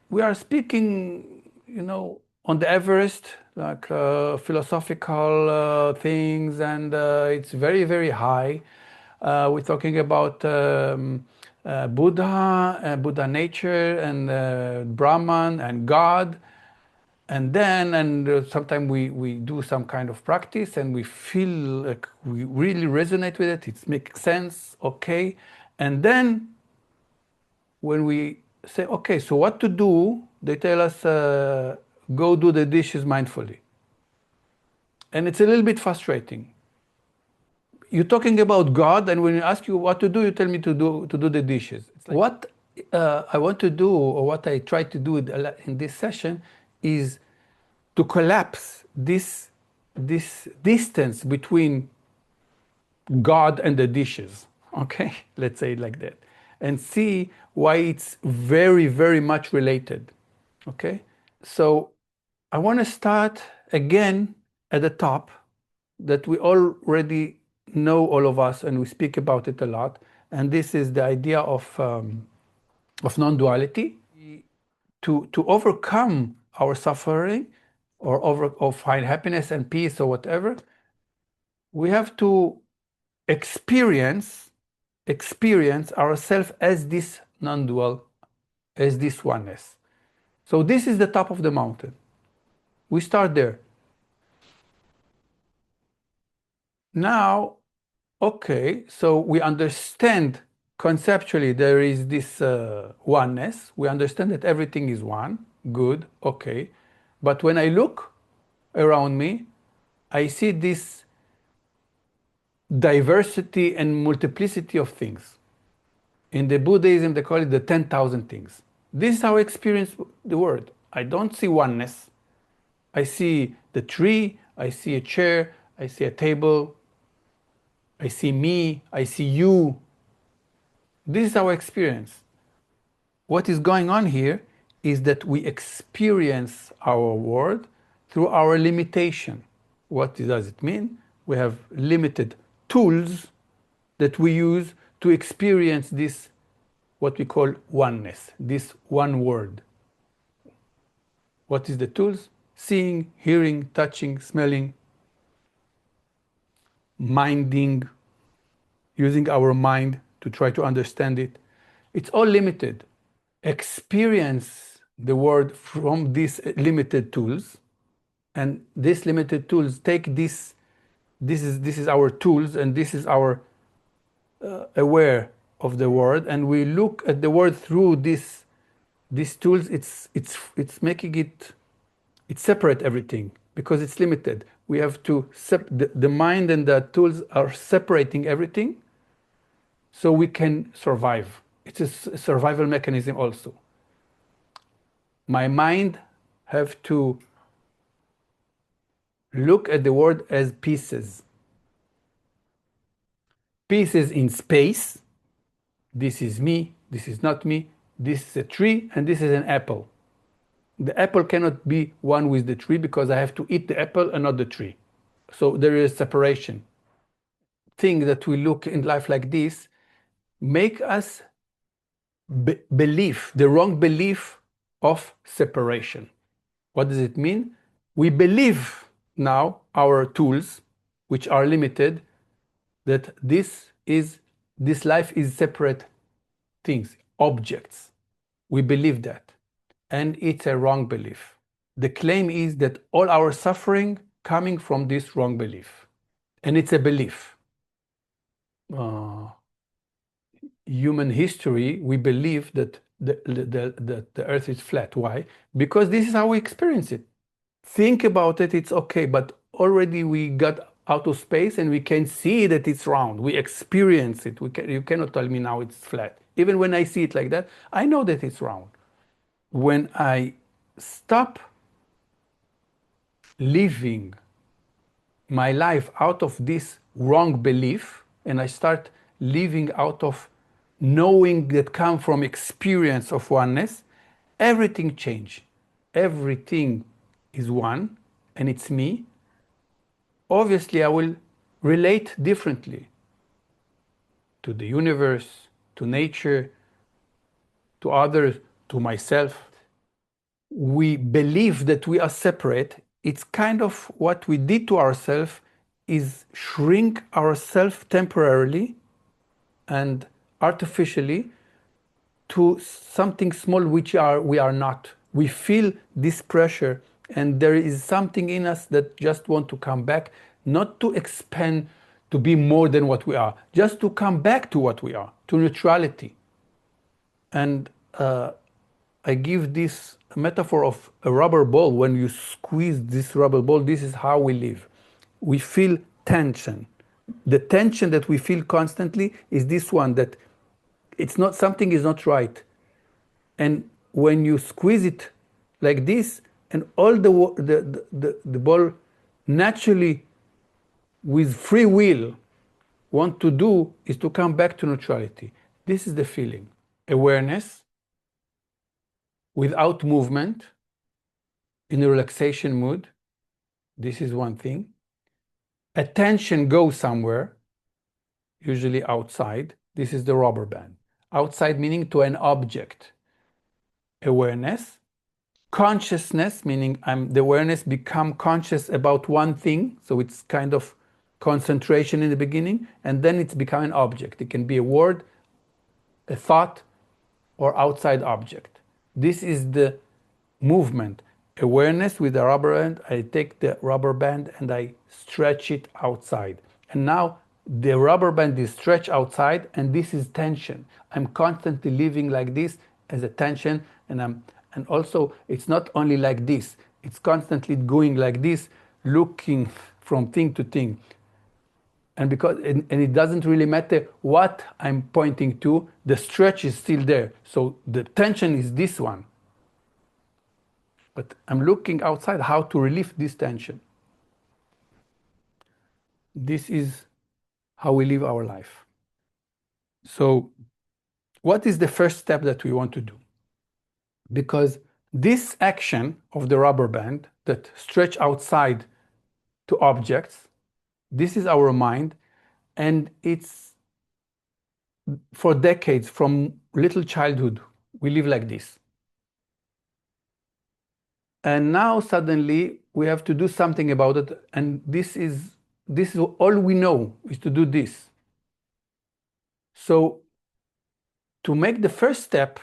we are speaking, on the Everest, like philosophical things, and it's very, very high. We're talking about Buddha nature, and Brahman, and God. And then, sometimes we do some kind of practice and we feel like we really resonate with it. It makes sense, okay. And then when we say, okay, so what to do, they tell us, go do the dishes mindfully. And it's a little bit frustrating. You're talking about God, and when you ask you what to do, you tell me to do the dishes. It's like, what I want to do, or what I try to do in this session, is to collapse this distance between God and the dishes. Okay, let's say it like that, and see why it's very, very much related. Okay, so I want to start again at the top, that we already know, all of us, and we speak about it a lot. And this is the idea of non-duality. To overcome our suffering, or find happiness and peace, or whatever, we have to experience ourselves as this non-dual, as this oneness. So this is the top of the mountain. We start there. Now, okay, so we understand conceptually there is this oneness. We understand that everything is one. Good, okay. But when I look around me, I see this diversity and multiplicity of things. In the Buddhism, they call it the 10,000 things. This is how I experience the world. I don't see oneness. I see the tree, I see a chair, I see a table, I see me, I see you. This is our experience. What is going on here is that we experience our world through our limitation. What does it mean? We have limited tools that we use to experience this, what we call oneness, this one word. What is the tools? Seeing, hearing, touching, smelling, minding, using our mind to try to understand it. It's all limited. Experience the world from these limited tools, and these limited tools take this is our tools, and this is our aware of the world, and we look at the world through these tools. It's making it separate everything, because it's limited. We have to the mind and the tools are separating everything, so we can survive. It's a survival mechanism also. My mind have to look at the world as pieces. Pieces in space. This is me, this is not me, this is a tree, and this is an apple. The apple cannot be one with the tree, because I have to eat the apple and not the tree. So there is separation. Thing that we look in life like this make us believe the wrong belief of separation. What does it mean? We believe now our tools, which are limited, that this life is separate things, objects. We believe that, and it's a wrong belief. The claim is that all our suffering coming from this wrong belief, and it's a belief. Human history, we believe that the earth is flat. Why? Because this is how we experience it. Think about it, it's okay, but already we got out of space and we can see that it's round. We experience it. You cannot tell me now it's flat. Even when I see it like that, I know that it's round. When I stop living my life out of this wrong belief, and I start living out of knowing that come from experience of oneness, everything change. Everything is one, and it's me. Obviously, I will relate differently to the universe, to nature, to others, to myself. we believe that we are separate, it's kind of what we did to ourselves is shrink ourselves temporarily and artificially to something small which we are not. We feel this pressure, and there is something in us that just want to come back, not to expand to be more than what we are, just to come back to what we are, to neutrality. And I give this metaphor of a rubber ball. When you squeeze this rubber ball, this is how we live. We feel tension. The tension that we feel constantly is this one, that it's not, something is not right. And when you squeeze it like this, and all the ball naturally, with free will, want to do is to come back to neutrality. This is the feeling. Awareness without movement, in a relaxation mood. This is one thing. Attention goes somewhere, usually outside. This is the rubber band. Outside meaning to an object. Awareness. Consciousness, meaning the awareness become conscious about one thing. So it's kind of concentration in the beginning, and then it's become an object. It can be a word, a thought, or outside object. This is the movement. Awareness with the rubber band. I take the rubber band and I stretch it outside. And now the rubber band is stretched outside, and this is tension. I'm constantly living like this as a tension, and also it's not only like this, it's constantly going like this, looking from thing to thing. And it doesn't really matter what I'm pointing to, the stretch is still there. So the tension is this one. But I'm looking outside how to relieve this tension. This is how we live our life. So what is the first step that we want to do? Because this action of the rubber band that stretch outside to objects, this is our mind, and it's for decades, from little childhood, we live like this. And now suddenly we have to do something about it, and this is all we know, is to do this. So to make the first step,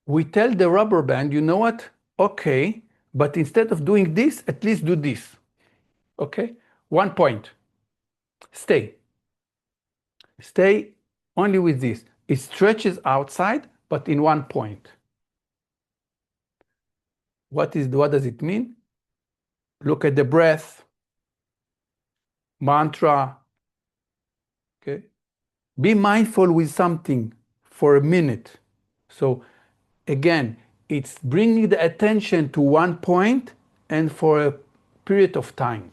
we tell the rubber band, you know what? Okay, but instead of doing this, at least do this. Okay? 1 point. Stay. Stay only with this. It stretches outside, but in 1 point. What does it mean? Look at the breath, mantra. Okay? Be mindful with something for a minute. So again, it's bringing the attention to 1 point and for a period of time.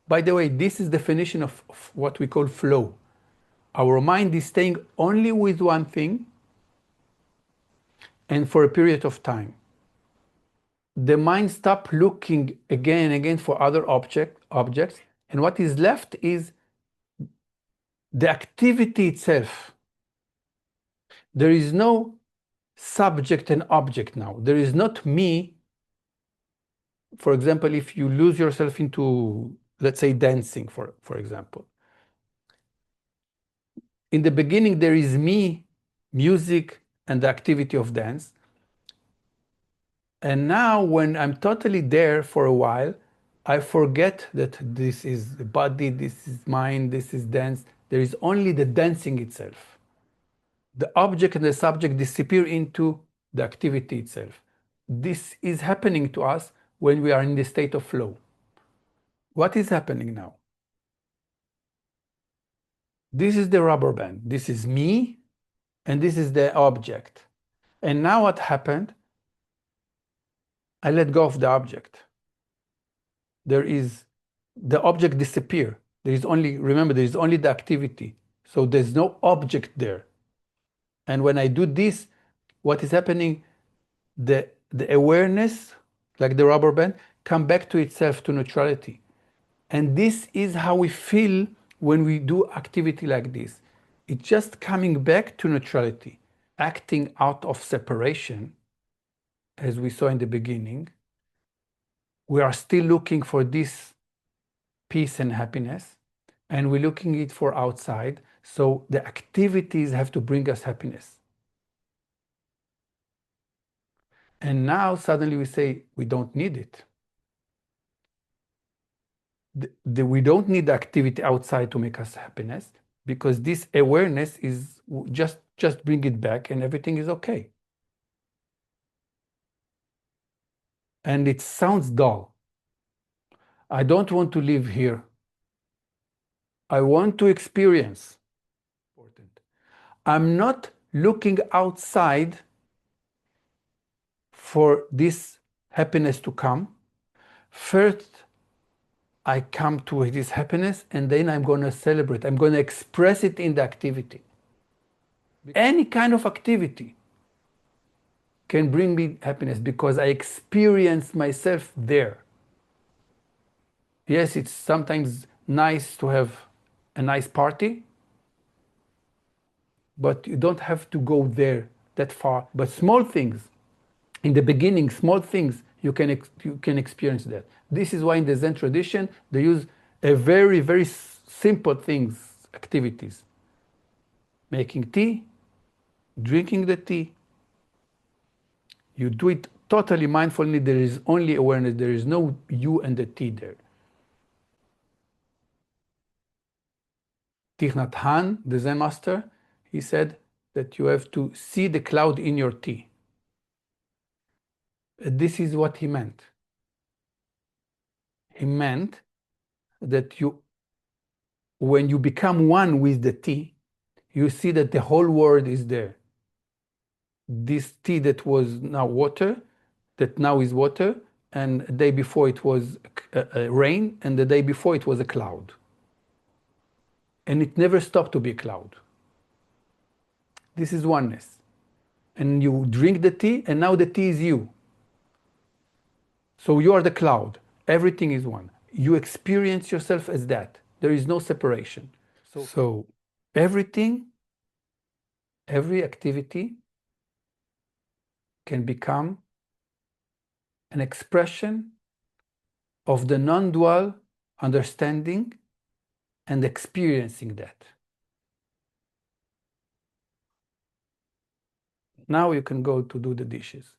By the way, this is the definition of what we call flow. Our mind is staying only with one thing and for a period of time. The mind stops looking again and again for other objects, and what is left is the activity itself. There is no subject and object now. There is not me. For example, if you lose yourself into, let's say, dancing, for example. In the beginning, there is me, music, and the activity of dance. And now when I'm totally there for a while, I forget that this is the body, this is mind, this is dance. There is only the dancing itself. The object and the subject disappear into the activity itself. This is happening to us when we are in the state of flow. What is happening now? This is the rubber band. This is me, and this is the object. And now what happened? I let go of the object. The object disappear. Remember, there is only the activity. So there's no object there. And when I do this, what is happening? The awareness, like the rubber band, come back to itself, to neutrality. And this is how we feel when we do activity like this. It's just coming back to neutrality. Acting out of separation as we saw in the beginning, we are still looking for this peace and happiness, and we're looking it for outside. So the activities have to bring us happiness. And now suddenly we say we don't need it. We don't need the activity outside to make us happiness, because this awareness is just bring it back and everything is okay. And it sounds dull. I don't want to live here. I want to experience. Important. I'm not looking outside for this happiness to come. First, I come to this happiness, and then I'm going to celebrate. I'm going to express it in the activity. Any kind of activity can bring me happiness because I experience myself there. Yes, it's sometimes nice to have a nice party, but you don't have to go there that far. But small things, in the beginning, small things, you can experience that. This is why in the Zen tradition, they use a very, very simple things, activities. Making tea, drinking the tea. You do it totally mindfully. There is only awareness. There is no you and the tea there. Thich Nhat Hanh, the Zen master, he said that you have to see the cloud in your tea. This is what he meant. He meant that when you become one with the tea, you see that the whole world is there. This tea that was now water, that now is water, and the day before it was rain, and the day before it was a cloud. And it never stopped to be a cloud. This is oneness. And you drink the tea, and now the tea is you. So you are the cloud. Everything is one. You experience yourself as that. There is no separation. So everything, every activity can become an expression of the non-dual understanding and experiencing that. Now you can go to do the dishes.